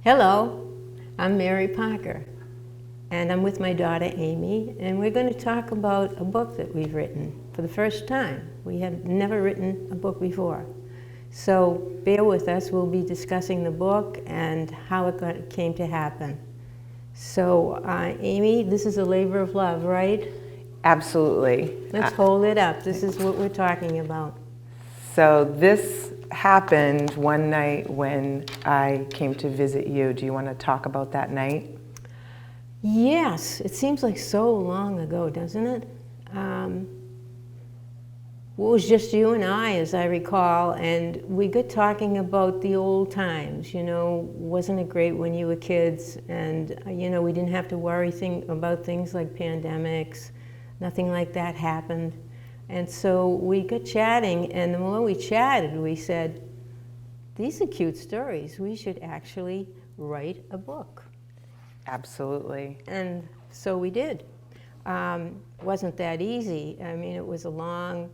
Hello, I'm Mary Parker, and I'm with my daughter Amy, and we're going to talk about a book that we've written for the first time. We have never written a book before. So bear with us, we'll be discussing the book and how it came to happen. So Amy, this is a labor of love, right? Absolutely. Let's hold it up. This is what we're talking about. So this happened one night when I came to visit you. Do you want to talk about that night? Yes, it seems like so long ago, doesn't it? It was just you and I, as I recall, and we got talking about the old times. You know, wasn't it great when you were kids? And, you know, we didn't have to worry about things like pandemics. Nothing like that happened. And so we got chatting, and the more we chatted, we said, these are cute stories. We should actually write a book. Absolutely. And so we did. Wasn't that easy. I mean, it was a long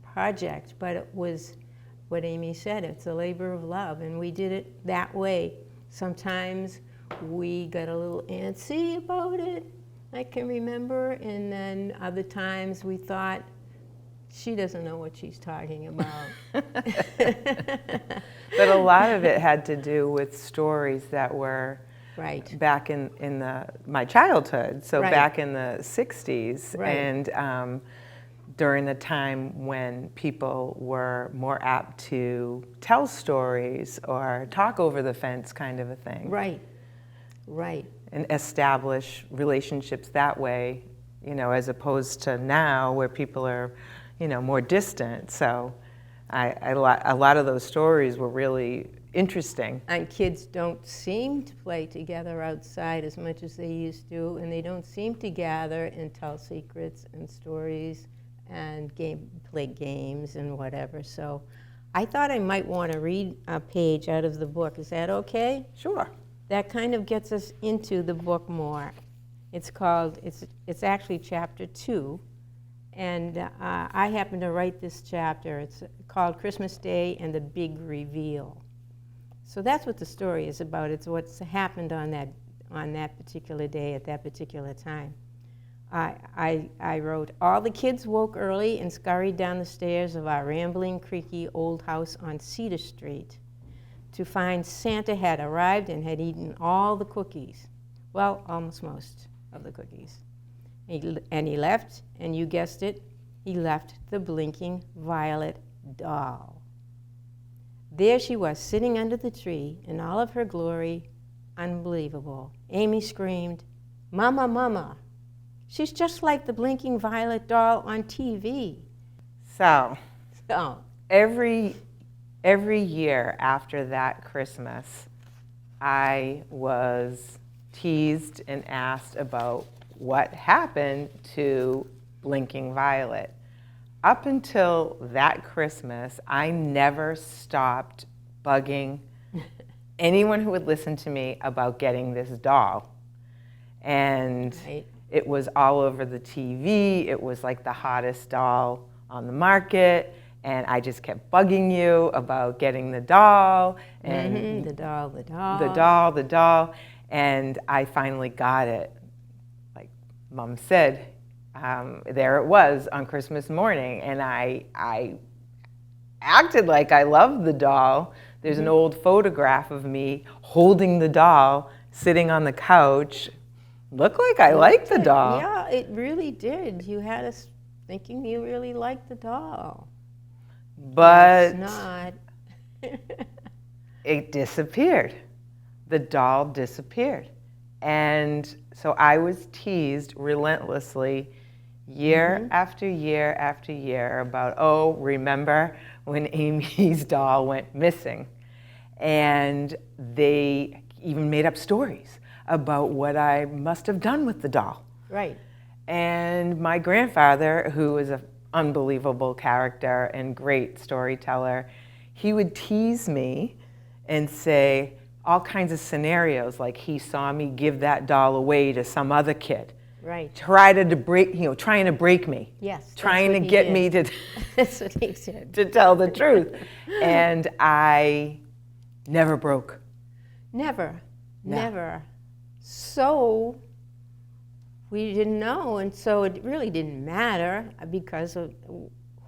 project, but it was what Amy said, it's a labor of love, and we did it that way. Sometimes we got a little antsy about it, I can remember, and then other times we thought, she doesn't know what she's talking about. But a lot of it had to do with stories that were right back in my childhood, so right. Back in the 60s, right. And during the time when people were more apt to tell stories or talk over the fence kind of a thing. Right, right. And establish relationships that way, you know, as opposed to now where people are, you know, more distant. So a lot of those stories were really interesting. And kids don't seem to play together outside as much as they used to, and they don't seem to gather and tell secrets and stories and play games and whatever. So I thought I might want to read a page out of the book. Is that okay? Sure. That kind of gets us into the book more. It's called, it's actually chapter 2. And I happen to write this chapter. It's called Christmas Day and the Big Reveal. So that's what the story is about. It's what's happened on that particular day at that particular time. I wrote, all the kids woke early and scurried down the stairs of our rambling, creaky old house on Cedar Street to find Santa had arrived and had eaten all the cookies. Well, almost most of the cookies. And he left, and you guessed it, he left the blinking violet doll. There she was, sitting under the tree in all of her glory, unbelievable. Amy screamed, "Mama, Mama, she's just like the blinking violet doll on TV." So every year after that Christmas, I was teased and asked about what happened to Blinking Violet. Up until that Christmas, I never stopped bugging anyone who would listen to me about getting this doll. And right. It was all over the TV. It was like the hottest doll on the market. And I just kept bugging you about getting the doll. And the doll. The doll. And I finally got it. Like Mom said, there it was on Christmas morning. And I acted like I loved the doll. There's an old photograph of me holding the doll, sitting on the couch. Looked like I liked the doll. Yeah, it really did. You had us thinking you really liked the doll. But it's not. It disappeared. The doll disappeared. And so I was teased relentlessly year after year after year about, oh, remember when Amy's doll went missing? And they even made up stories about what I must have done with the doll. Right. And my grandfather, who is an unbelievable character and great storyteller, he would tease me and say all kinds of scenarios, like he saw me give that doll away to some other kid. Right. Trying to break me. Yes. Trying to get me to that's what he said. To tell the truth. And I never broke. Never. No. Never. So we didn't know, and so it really didn't matter because of,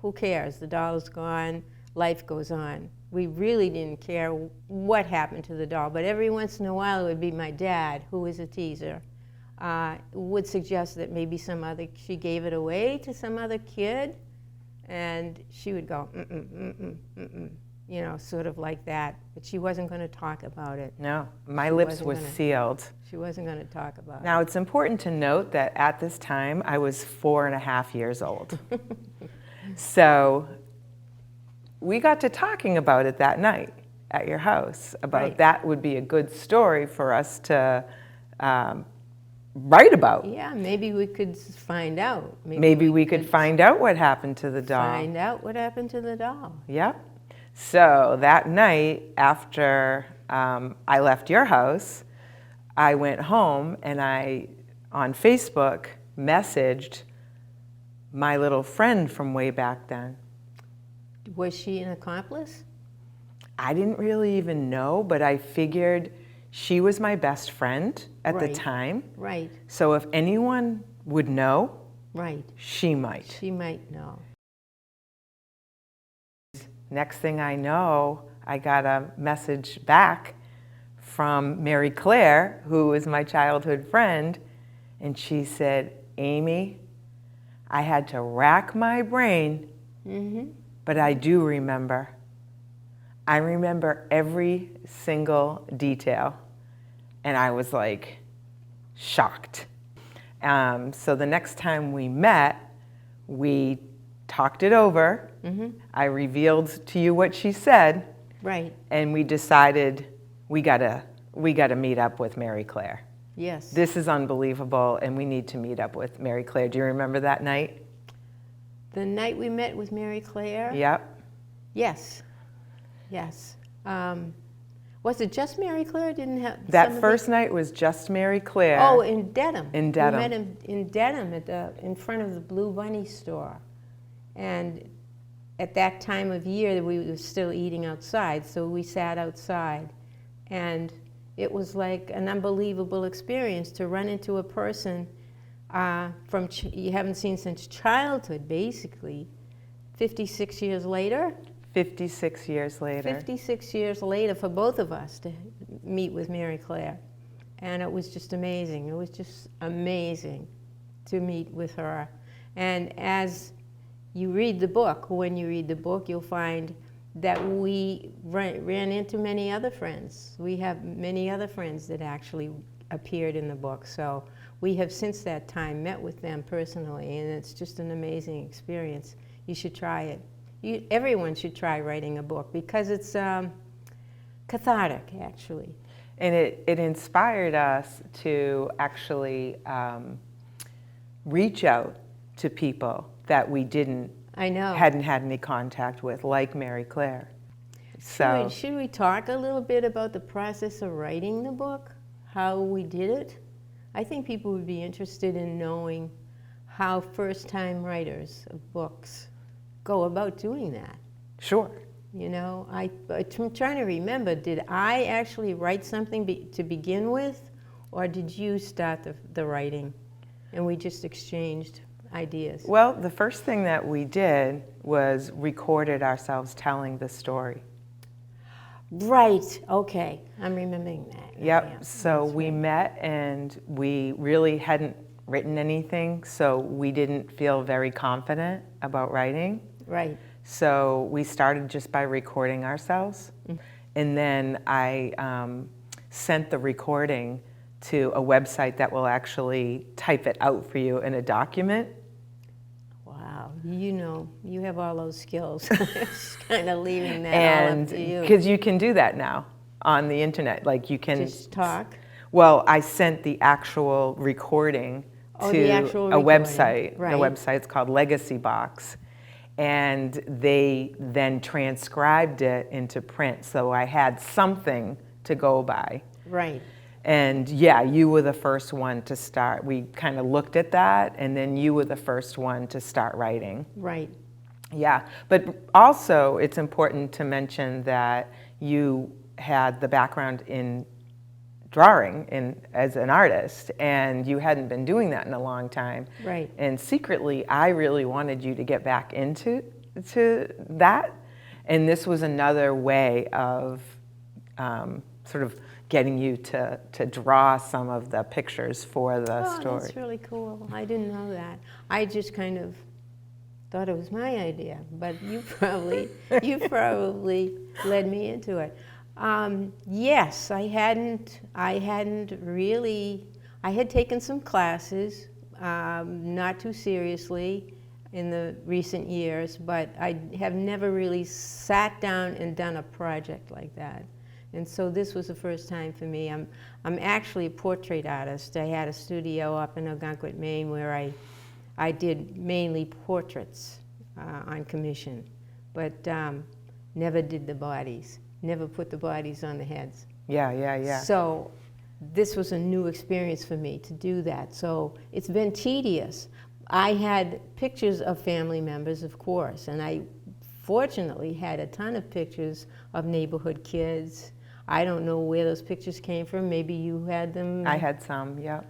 who cares? The doll's gone, life goes on. We really didn't care what happened to the doll, but every once in a while it would be my dad, who was a teaser, would suggest that maybe she gave it away to some other kid, and she would go, you know, sort of like that, but she wasn't going to talk about it. No, my lips were sealed. She wasn't going to talk about it. Now, it's important to note that at this time, I was 4.5 years old. So we got to talking about it that night at your house, about that would be a good story for us to write about. Yeah, maybe we could find out. Maybe we could find out what happened to the doll. Find out what happened to the doll. Yep. So that night, after I left your house, I went home and I, on Facebook, messaged my little friend from way back then. Was she an accomplice? I didn't really even know, but I figured she was my best friend at the time. Right. So if anyone would know, she might. She might know. Next thing I know, I got a message back from Mary Claire, who was my childhood friend, and she said, Amy, I had to rack my brain, but I do remember. I remember every single detail, and I was like shocked. So the next time we met, we talked it over. I revealed to you what she said. Right. And we decided we gotta meet up with Mary Claire. Yes. This is unbelievable, and we need to meet up with Mary Claire. Do you remember that night? The night we met with Mary Claire? Yep. Yes. Yes. Was it just Mary Claire? Didn't have that first night was just Mary Claire. Oh, in Dedham. In Dedham. We met in Dedham in front of the Blue Bunny store, and at that time of year we were still eating outside, so we sat outside, and it was like an unbelievable experience to run into a person you haven't seen since childhood, basically. 56 years later. 56 years later. 56 years later for both of us to meet with Mary Claire. And it was just amazing. It was just amazing to meet with her. And as you read the book, when you read the book, you'll find that we ran into many other friends. We have many other friends that actually appeared in the book. So we have since that time met with them personally, and it's just an amazing experience. You should try it. Everyone should try writing a book because it's cathartic, actually. And it inspired us to actually reach out to people that we hadn't had any contact with, like Mary Claire. So should we talk a little bit about the process of writing the book, how we did it? I think people would be interested in knowing how first-time writers of books go about doing that. Sure. You know, I'm trying to remember, did I actually write something to begin with, or did you start the writing and we just exchanged ideas? Well, the first thing that we did was recorded ourselves telling the story. Right, okay, I'm remembering that. Yep, Yeah, so we met and we really hadn't written anything, so we didn't feel very confident about writing. Right. So we started just by recording ourselves. And then I sent the recording to a website that will actually type it out for you in a document. Wow, you know, you have all those skills. Just kind of leaving that all up to you. Because you can do that now on the internet. Like you can just talk? Well, I sent the actual recording to a website. Right. The website's called Legacy Box. And they then transcribed it into print. So I had something to go by. Right. And yeah, you were the first one to start. We kind of looked at that, and then you were the first one to start writing. Right. Yeah, but also it's important to mention that you had the background in drawing as an artist, and you hadn't been doing that in a long time. Right. And secretly, I really wanted you to get back into that. And this was another way of sort of getting you to draw some of the pictures for the story. That's really cool. I didn't know that. I just kind of thought it was my idea, but you probably led me into it. Yes, I hadn't really. I had taken some classes, not too seriously, in the recent years, but I have never really sat down and done a project like that. And so this was the first time for me. I'm actually a portrait artist. I had a studio up in Algonquin, Maine, where I did mainly portraits on commission, but never did the bodies, never put the bodies on the heads. Yeah. So this was a new experience for me to do that. So it's been tedious. I had pictures of family members, of course, and I fortunately had a ton of pictures of neighborhood kids. I don't know where those pictures came from. Maybe you had them. I had some, yeah.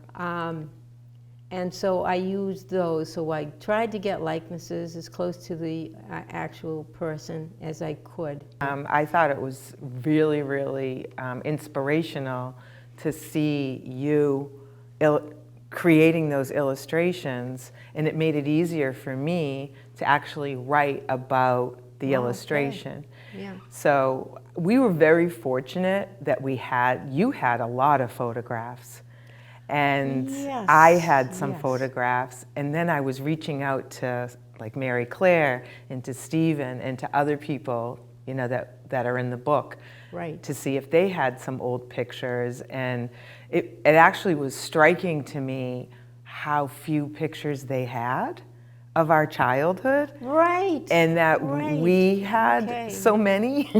And so I used those. So I tried to get likenesses as close to the actual person as I could. I thought it was really, really inspirational to see you creating those illustrations, and it made it easier for me to actually write about the illustration. Okay. Yeah. So we were very fortunate that you had a lot of photographs, and Yes. I had some Yes. photographs, and then I was reaching out to like Mary Claire and to Stephen and to other people, you know, that are in the book, Right. to see if they had some old pictures. And it actually was striking to me how few pictures they had of our childhood. Right. And that Right. we had Okay. so many.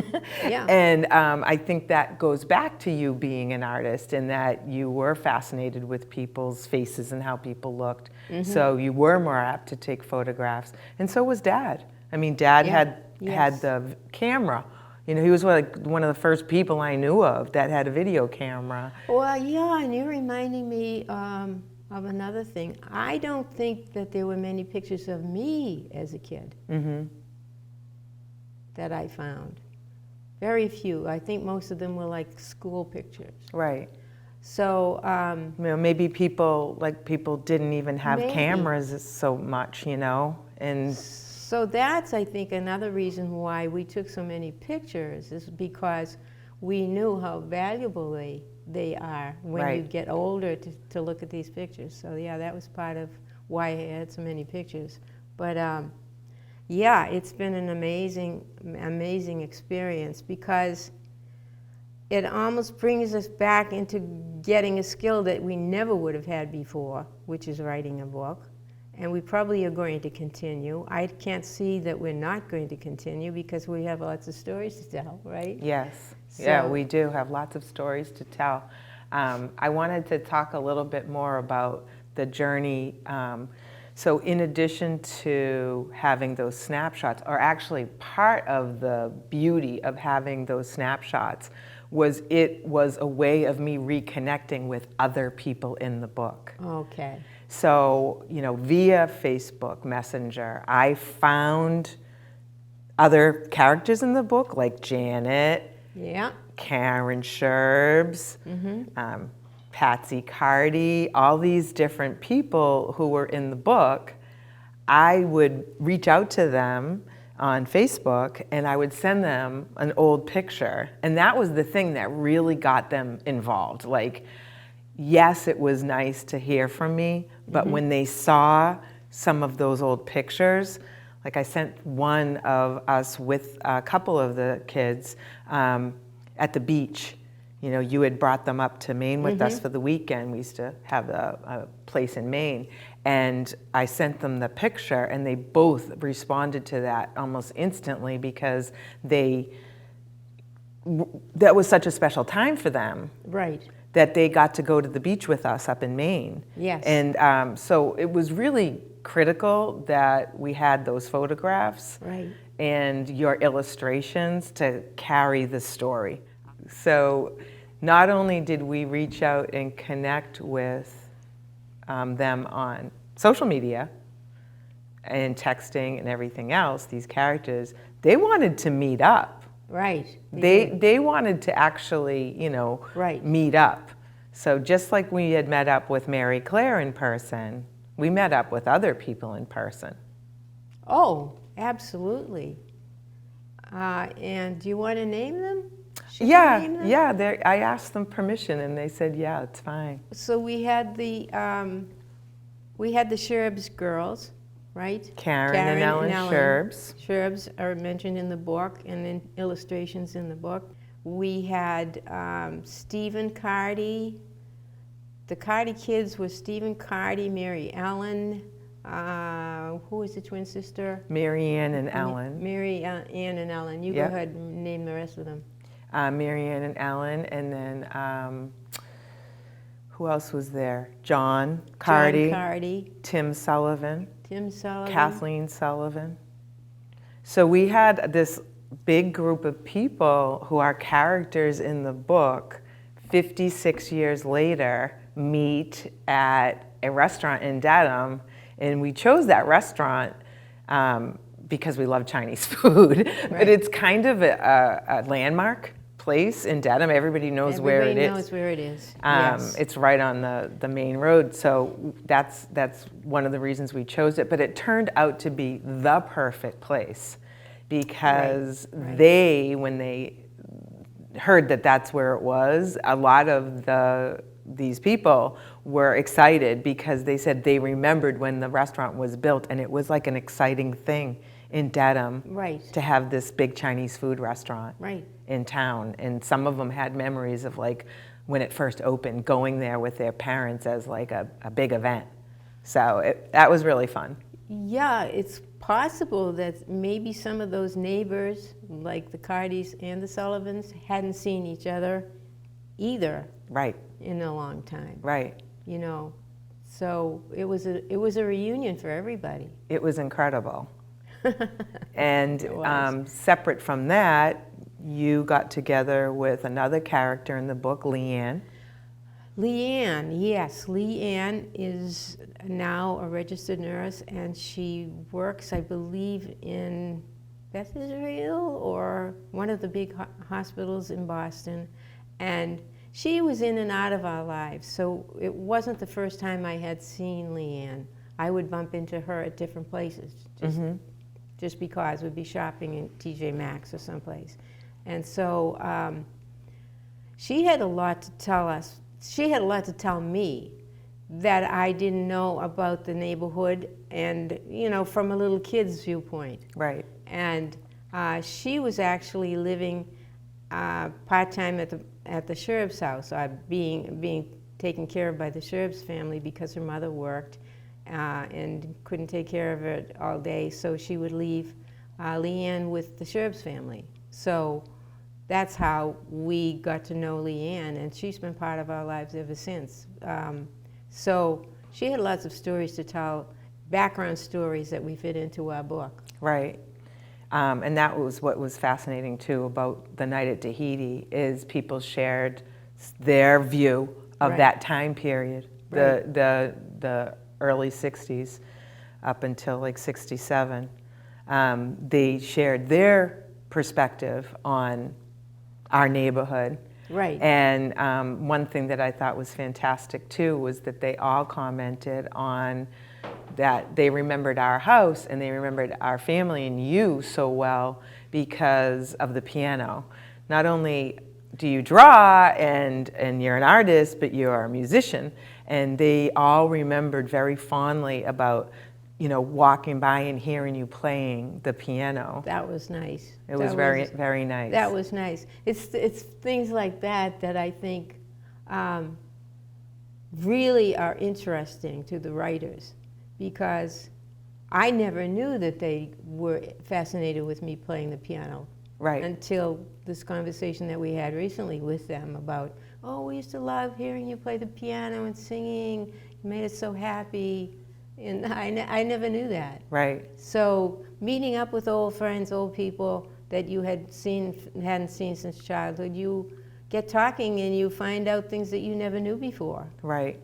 Yeah. And I think that goes back to you being an artist, and that you were fascinated with people's faces and how people looked. Mm-hmm. So you were more apt to take photographs. And so was Dad. I mean, Dad had Yes. the camera. You know, he was like one of the first people I knew of that had a video camera. Well, yeah, and you're reminding me of another thing. I don't think that there were many pictures of me as a kid that I found. Very few. I think most of them were like school pictures. Right. So, You know, maybe people didn't even have Maybe. cameras so much, you know, and so that's, I think, another reason why we took so many pictures, is because we knew how valuable they are when you Right. get older to look at these pictures. So yeah, that was part of why I had so many pictures. But yeah, it's been an amazing experience, because it almost brings us back into getting a skill that we never would have had before, which is writing a book. And we probably are going to continue. I can't see that we're not going to continue, because we have lots of stories to tell, right? yes. So- Yeah, we do have lots of stories to tell. I wanted to talk a little bit more about the journey. So in addition to having those snapshots, or actually part of the beauty of having those snapshots was a way of me reconnecting with other people in the book. Okay. So, you know, via Facebook Messenger, I found other characters in the book, like Janet, Yeah. Karen Sherbs, Patsy Cardy, all these different people who were in the book. I would reach out to them on Facebook, and I would send them an old picture. And that was the thing that really got them involved. Like, yes, it was nice to hear from me, but when they saw some of those old pictures, like I sent one of us with a couple of the kids at the beach. You know, you had brought them up to Maine with us for the weekend. We used to have a place in Maine. And I sent them the picture, and they both responded to that almost instantly, because that was such a special time for them. Right. That they got to go to the beach with us up in Maine. Yes. And so it was really critical that we had those photographs Right. and your illustrations to carry the story. So not only did we reach out and connect with them on social media and texting and everything else, these characters, they wanted to meet up. Right. They wanted to actually, Right. meet up. So just like we had met up with Mary Claire in person, we met up with other people in person. Oh, absolutely. And do you want to name them? Should we Yeah, name them? yeah. I asked them permission, and they said, "Yeah, it's fine." So we had the Sherbs girls, right? Karen and Ellen Sherbs. Sherbs are mentioned in the book and in illustrations in the book. We had Stephen Cardy. The Cardy kids were Stephen Cardy, Mary Ellen. Who was the twin sister? Mary Ann and Ellen. Mary Ann and Ellen. You Yep. go ahead and name the rest of them. Mary Ann and Ellen, and then who else was there? John Cardy. John Cardy. Tim Sullivan. Tim Sullivan. Kathleen Sullivan. So we had this big group of people who are characters in the book 56 years later meet at a restaurant in Dedham, and we chose that restaurant because we love Chinese food. Right. But it's kind of a landmark place in Dedham. Everybody knows where it is. Everybody knows where it is. Yes. It's right on the main road, so that's one of the reasons we chose it. But it turned out to be the perfect place because Right. when they heard that that's where it was, a lot of these people were excited because they said they remembered when the restaurant was built, and it was like an exciting thing in Dedham Right. to have this big Chinese food restaurant Right. in town. And some of them had memories of like when it first opened, going there with their parents as like a big event. So that was really fun. Yeah, it's possible that maybe some of those neighbors, like the Cardys and the Sullivans, hadn't seen each other either Right, in a long time. right. So it was a reunion for everybody. It was incredible. And It was. separate from that, you got together with another character in the book, Leanne. Leanne, yes. Leanne is now a registered nurse, and she works, I believe, in Beth Israel or one of the big hospitals in Boston. And she was in and out of our lives, so it wasn't the first time I had seen Leanne. I would bump into her at different places, just because we'd be shopping in TJ Maxx or someplace. And so she had a lot to tell us. She had a lot to tell me that I didn't know about the neighborhood and, from a little kid's viewpoint. Right. And she was actually living part-time at the Sherbs' house, being taken care of by the Sherbs family because her mother worked and couldn't take care of it all day, so she would leave Leanne with the Sherbs family. So that's how we got to know Leanne, and she's been part of our lives ever since. So she had lots of stories to tell, background stories that we fit into our book. Right. And that was what was fascinating too about the night at Tahiti, is people shared their view of Right. that time period, Right. the early 60s up until like 67. They shared their perspective on our neighborhood. Right. And one thing that I thought was fantastic too was that they all commented on that they remembered our house and they remembered our family and you so well because of the piano. Not only do you draw and you're an artist, but you're a musician. And they all remembered very fondly about, walking by and hearing you playing the piano. That was nice. It was very, very nice. That was nice. It's things like that that I think really are interesting to the writers, because I never knew that they were fascinated with me playing the piano. Right. Until this conversation that we had recently with them about, we used to love hearing you play the piano and singing. You made us so happy. And I never knew that. Right. So meeting up with old friends, old people that you hadn't seen since childhood, you get talking and you find out things that you never knew before. Right.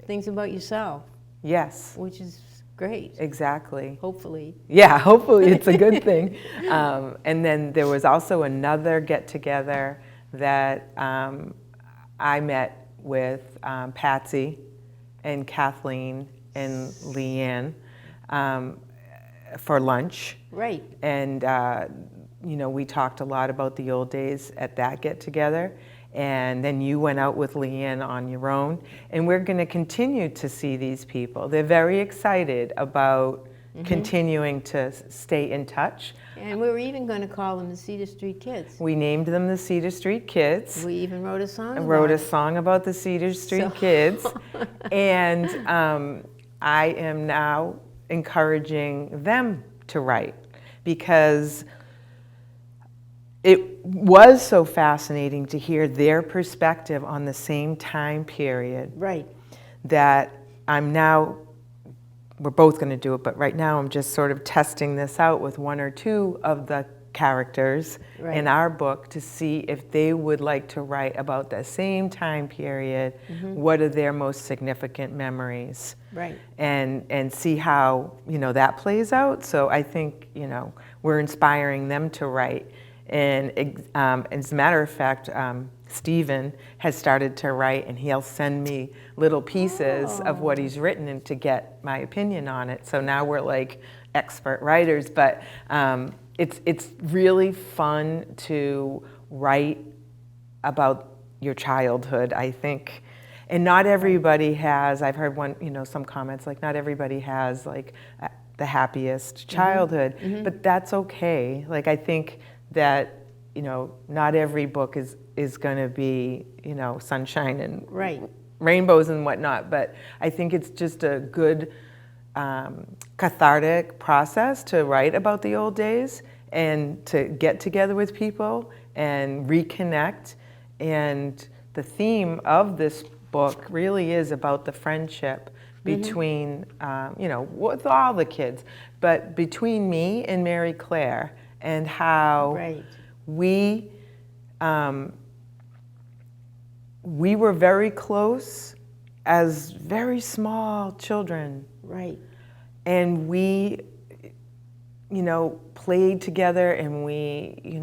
Things about yourself. Yes. Which is great. Exactly. Hopefully. Yeah, hopefully it's a good thing. And then there was also another get-together that I met with Patsy and Kathleen and Leanne for lunch. Right. And, we talked a lot about the old days at that get-together. And then you went out with Leanne on your own. And we're going to continue to see these people. They're very excited about continuing to stay in touch. And we were even going to call them the Cedar Street Kids. We named them the Cedar Street Kids. We even wrote a song about it. Wrote a song about the Cedar Street Kids. And I am now encouraging them to write, because it was so fascinating to hear their perspective on the same time period. Right. That we're both going to do it, but right now I'm just sort of testing this out with one or two of the characters in our book to see if they would like to write about the same time period. What are their most significant memories? Right. And see how, that plays out. So I think, we're inspiring them to write. And as a matter of fact, Stephen has started to write, and he'll send me little pieces of what he's written and to get my opinion on it. So now we're like expert writers, but it's really fun to write about your childhood, I think. And not everybody has, I've heard some comments like not everybody has like the happiest childhood, but that's okay. Like I think that, not every book is going to be, sunshine and rainbows and whatnot, but I think it's just a good cathartic process to write about the old days and to get together with people and reconnect. And the theme of this book really is about the friendship between, with all the kids, but between me and Mary Claire, and how we were very close as very small children. Right. And we, played together, and we,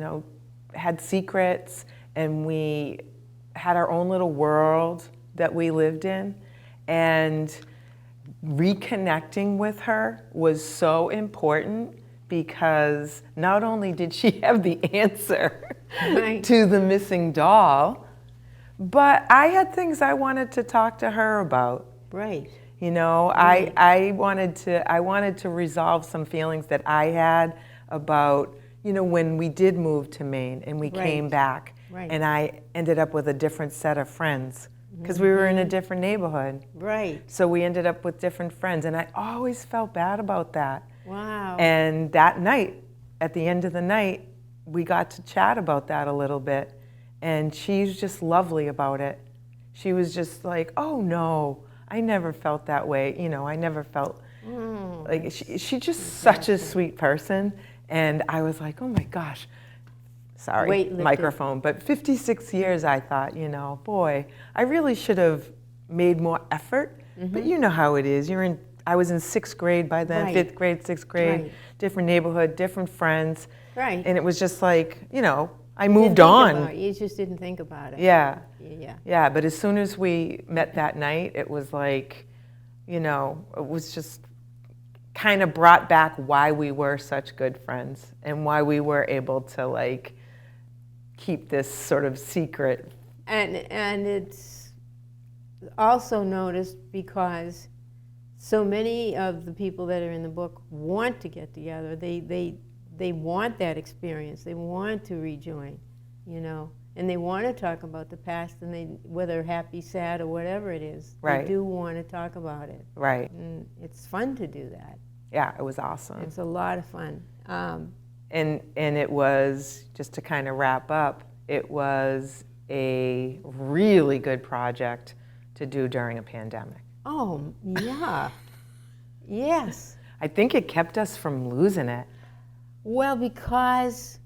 had secrets, and we had our own little world that we lived in. And reconnecting with her was so important, because not only did she have the answer to the missing doll, but I had things I wanted to talk to her about. Right. I wanted to resolve some feelings that I had about, when we did move to Maine and we came back, and I ended up with a different set of friends, because we were in a different neighborhood. Right. So we ended up with different friends, and I always felt bad about that. Wow. And that night, at the end of the night, we got to chat about that a little bit, and she's just lovely about it. She was just like, oh no, I never felt that way. I never felt like she's just such a sweet person. And I was like, oh my gosh, sorry, microphone. But 56 years, I thought, boy, I really should have made more effort. But you know how it is. I was in 6th grade by then, 5th grade, 6th grade, different neighborhood, different friends. Right. And it was just like, I moved on. You just didn't think about it. Yeah. Yeah. Yeah, but as soon as we met that night, it was like, it was just kind of brought back why we were such good friends and why we were able to like keep this sort of secret. And it's also noticed because so many of the people that are in the book want to get together. They want that experience. They want to rejoin, and they want to talk about the past, and whether happy, sad, or whatever it is, they do want to talk about it. Right. And it's fun to do that. Yeah, it was awesome. It's a lot of fun. And it was, just to kind of wrap up, it was a really good project to do during a pandemic. Oh, yeah. Yes. I think it kept us from losing it. Well, because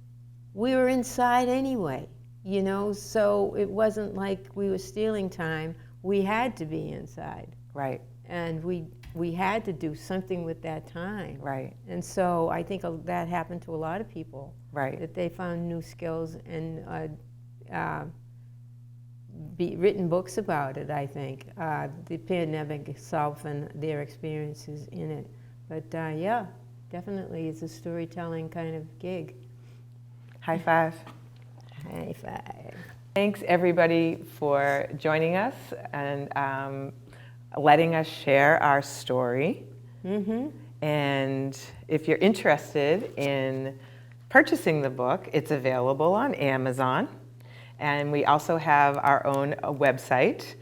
we were inside anyway. you know, so it wasn't like we were stealing time. We had to be inside. Right. And we had to do something with that time. Right. And so I think that happened to a lot of people. Right. That they found new skills and written books about it, I think. The pandemic itself and their experiences in it. But yeah, definitely it's a storytelling kind of gig. High five. High five. Thanks everybody for joining us and letting us share our story. Mm-hmm. And if you're interested in purchasing the book, it's available on Amazon. And we also have our own website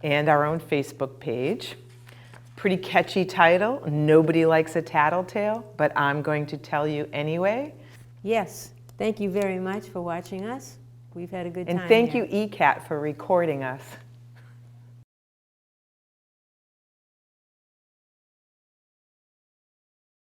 and our own Facebook page. Pretty catchy title, Nobody Likes a TattleTale, but I'm going to tell you anyway. Yes, thank you very much for watching us. We've had a good time. And thank here. you, ECAT, for recording us.